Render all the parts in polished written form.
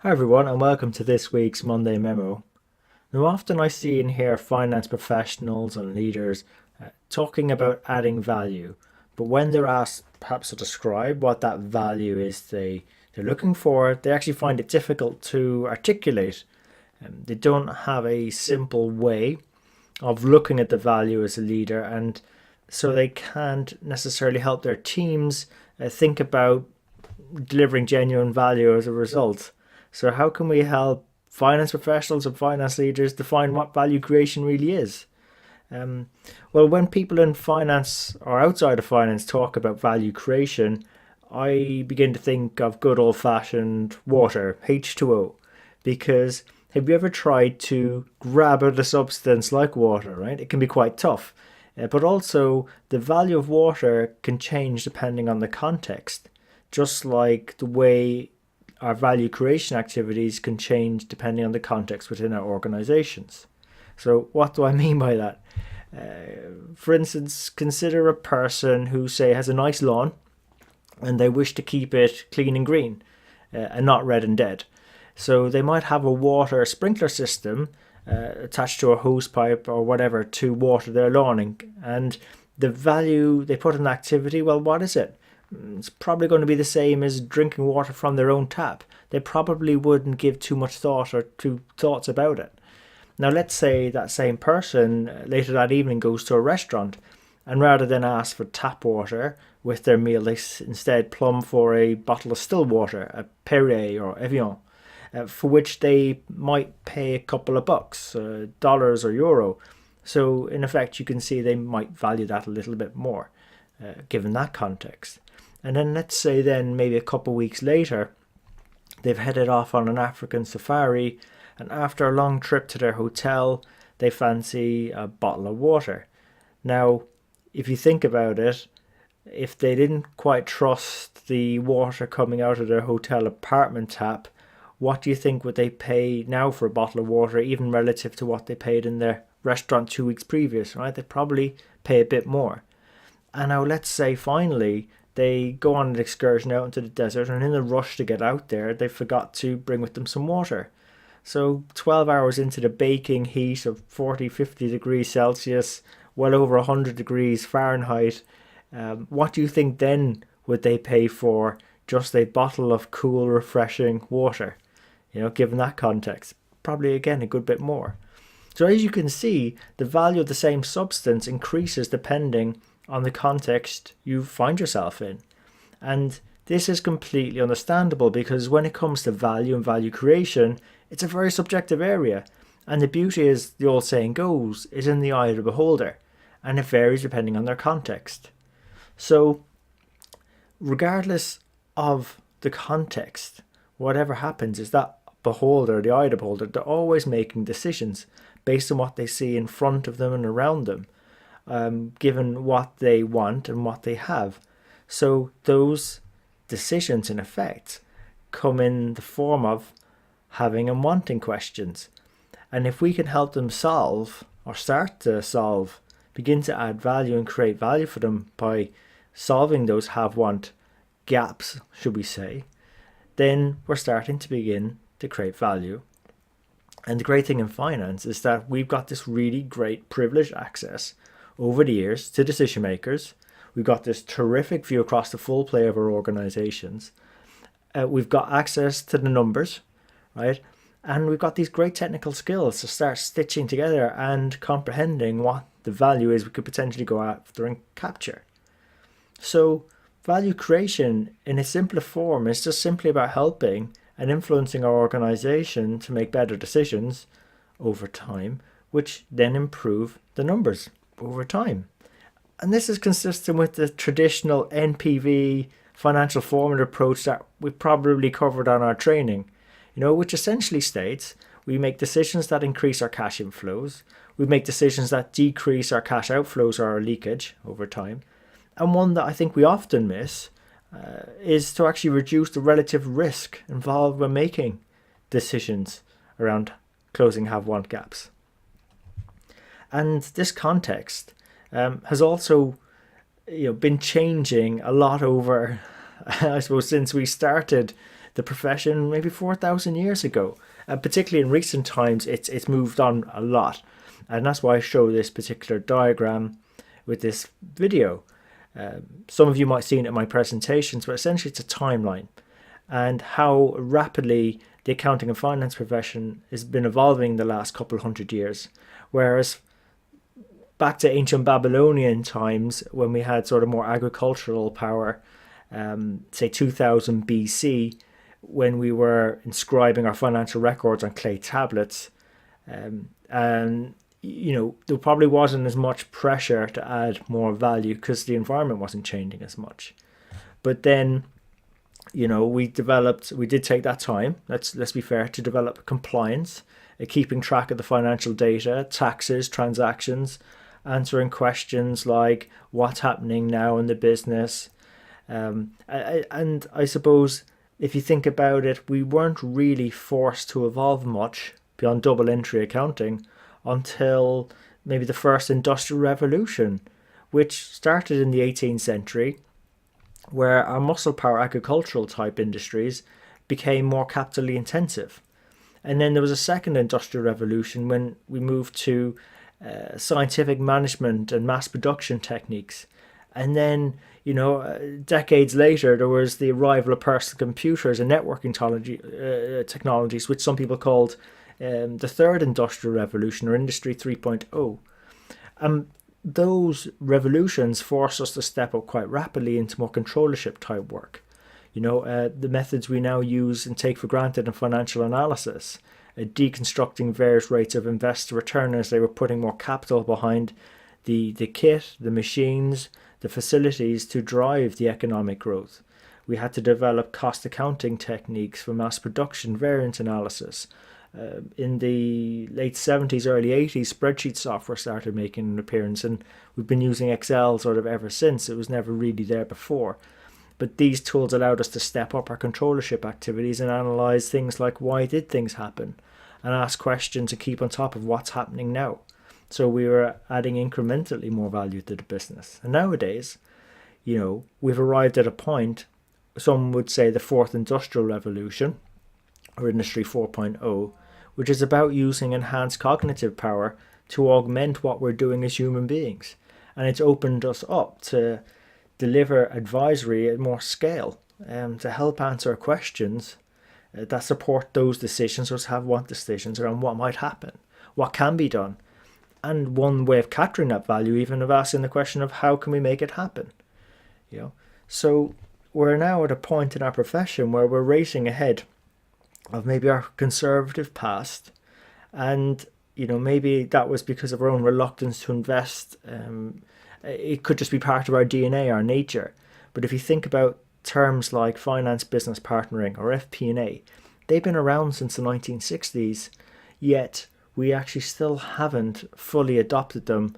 Hi everyone, and welcome to this week's Monday Memo. Now, often I see and hear finance professionals and leaders talking about adding value, but when they're asked perhaps to describe what that value is they're looking for, they actually find it difficult to articulate. They don't have a simple way of looking at the value as a leader, and so they can't necessarily help their teams think about delivering genuine value as a result. So, how can we help finance professionals and finance leaders define what value creation really is? Um, well, when people in finance or outside of finance talk about value creation, I begin to think of good old fashioned water, H2O, because have you ever tried to grab at a substance like water, right? It can be quite tough. But also, the value of water can change depending on the context, just like the way our value creation activities can change depending on the context within our organizations. So, what do I mean by that? For instance, consider a person who, say, has a nice lawn and they wish to keep it clean and green and not red and dead. So, they might have a water sprinkler system attached to a hose pipe or whatever to water their lawn. And the value they put in the activity, well, what is it? It's probably going to be the same as drinking water from their own tap. They probably wouldn't give too much thought or two thoughts about it. Now, let's say that same person later that evening goes to a restaurant and rather than ask for tap water with their meal, they instead plumb for a bottle of still water, a Perrier or Evian, for which they might pay a couple of bucks, dollars or euro. So, in effect, you can see they might value that a little bit more, given that context. And then let's say then maybe a couple of weeks later, they've headed off on an African safari, and after a long trip to their hotel, they fancy a bottle of water. Now, if you think about it, if they didn't quite trust the water coming out of their hotel apartment tap, what do you think would they pay now for a bottle of water, even relative to what they paid in their restaurant 2 weeks previous, right? They'd probably pay a bit more. And now let's say finally they go on an excursion out into the desert, and in the rush to get out there, they forgot to bring with them some water. So 12 hours into the baking heat of 40, 50 degrees Celsius, well over 100 degrees Fahrenheit, what do you think then would they pay for just a bottle of cool, refreshing water? Given that context, probably again a good bit more. So as you can see, the value of the same substance increases depending on the context you find yourself in. And this is completely understandable because when it comes to value and value creation, it's a very subjective area. And the beauty, as the old saying goes, is in the eye of the beholder. And it varies depending on their context. So, regardless of the context, whatever happens is that beholder, the eye of the beholder, they're always making decisions based on what they see in front of them and around them, given what they want and what they have. So those decisions, in effect, come in the form of having and wanting questions. And if we can help them solve or start to solve, begin to add value and create value for them by solving those have want gaps, should we say, then we're starting to begin to create value. And the great thing in finance is that we've got this really great privileged access over the years to decision makers. We've got this terrific view across the full play of our organizations. We've got access to the numbers, right? And we've got these great technical skills to start stitching together and comprehending what the value is we could potentially go after and capture. So value creation in its simplest form is just simply about helping and influencing our organization to make better decisions over time, which then improve the numbers over time. And this is consistent with the traditional NPV financial formula approach that we probably covered on our training, which essentially states we make decisions that increase our cash inflows, we make decisions that decrease our cash outflows or our leakage over time. And one that I think we often miss is to actually reduce the relative risk involved when making decisions around closing have-want gaps. And this context has also been changing a lot over, I suppose, since we started the profession maybe 4,000 years ago. And particularly in recent times, it's moved on a lot. And that's why I show this particular diagram with this video. Some of you might have seen it in my presentations, but essentially it's a timeline and how rapidly the accounting and finance profession has been evolving the last couple hundred years. Whereas back to ancient Babylonian times, when we had sort of more agricultural power, say 2000 BC, when we were inscribing our financial records on clay tablets, and there probably wasn't as much pressure to add more value because the environment wasn't changing as much. But then, we did take that time, let's be fair, to develop compliance, keeping track of the financial data, taxes, transactions, answering questions like what's happening now in the business. And I suppose if you think about it, we weren't really forced to evolve much beyond double entry accounting until maybe the first industrial revolution, which started in the 18th century, where our muscle power agricultural type industries became more capitally intensive. And then there was a second industrial revolution when we moved to scientific management and mass production techniques. And then, decades later, there was the arrival of personal computers and networking technologies, which some people called the third industrial revolution, or Industry 3.0. Those revolutions forced us to step up quite rapidly into more controllership type work. The methods we now use and take for granted in financial analysis, deconstructing various rates of investor return as they were putting more capital behind the kit, the machines, the facilities to drive the economic growth. We had to develop cost accounting techniques for mass production, variance analysis. In the late 70s, early 80s, spreadsheet software started making an appearance, and we've been using Excel sort of ever since. It was never really there before. But these tools allowed us to step up our controllership activities and analyze things like why did things happen, and ask questions and keep on top of what's happening now. So we were adding incrementally more value to the business. And nowadays, we've arrived at a point, some would say the fourth industrial revolution, or Industry 4.0, which is about using enhanced cognitive power to augment what we're doing as human beings. And it's opened us up to deliver advisory at more scale, to help answer questions that support those decisions, or have what decisions around what might happen, what can be done. And one way of capturing that value, even of asking the question of how can we make it happen? So we're now at a point in our profession where we're racing ahead of maybe our conservative past, and maybe that was because of our own reluctance to invest. It could just be part of our DNA, our nature. But if you think about terms like finance business partnering, or FP&A, they've been around since the 1960s, yet we actually still haven't fully adopted them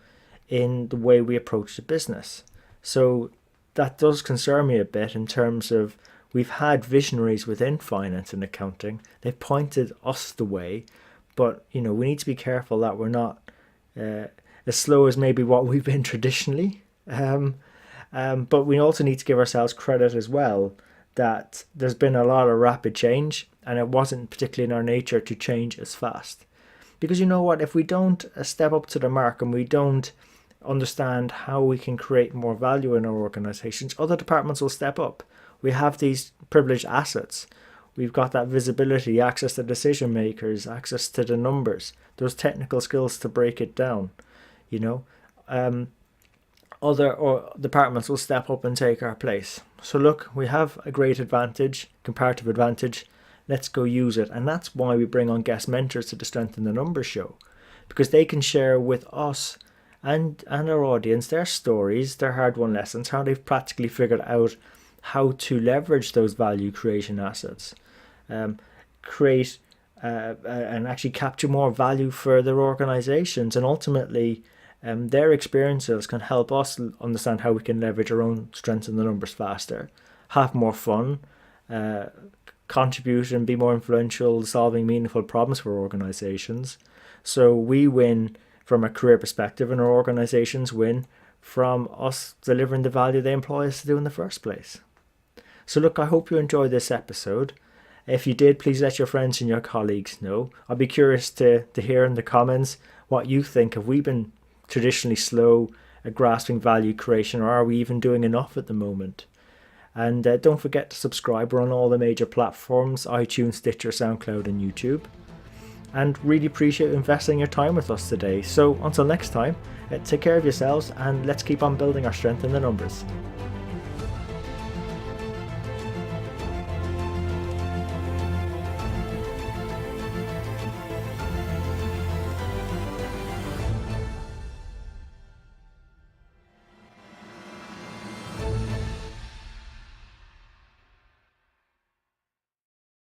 in the way we approach the business. So that does concern me a bit, in terms of we've had visionaries within finance and accounting. They've pointed us the way, but we need to be careful that we're not as slow as maybe what we've been traditionally. But we also need to give ourselves credit as well that there's been a lot of rapid change, and it wasn't particularly in our nature to change as fast. Because if we don't step up to the mark and we don't understand how we can create more value in our organizations, other departments will step up. We have these privileged assets. We've got that visibility, access to decision makers, access to the numbers, those technical skills to break it down. Other departments will step up and take our place. So look, we have a great advantage, comparative advantage. Let's go use it. And that's why we bring on guest mentors to the Strength in the Numbers show, because they can share with us and our audience their stories, their hard-won lessons, how they've practically figured out how to leverage those value creation assets, create and actually capture more value for their organizations. And ultimately, their experiences can help us understand how we can leverage our own strengths in the numbers faster, have more fun, contribute and be more influential, solving meaningful problems for organizations. So we win from a career perspective, and our organizations win from us delivering the value they employ us to do in the first place. So look, I hope you enjoyed this episode. If you did, please let your friends and your colleagues know. I'd be curious to hear in the comments what you think. Have we been traditionally slow at grasping value creation, or are we even doing enough at the moment? And don't forget to subscribe. We're on all the major platforms: iTunes, Stitcher, SoundCloud, and YouTube. And really appreciate investing your time with us today. So until next time, take care of yourselves, and let's keep on building our strength in the numbers.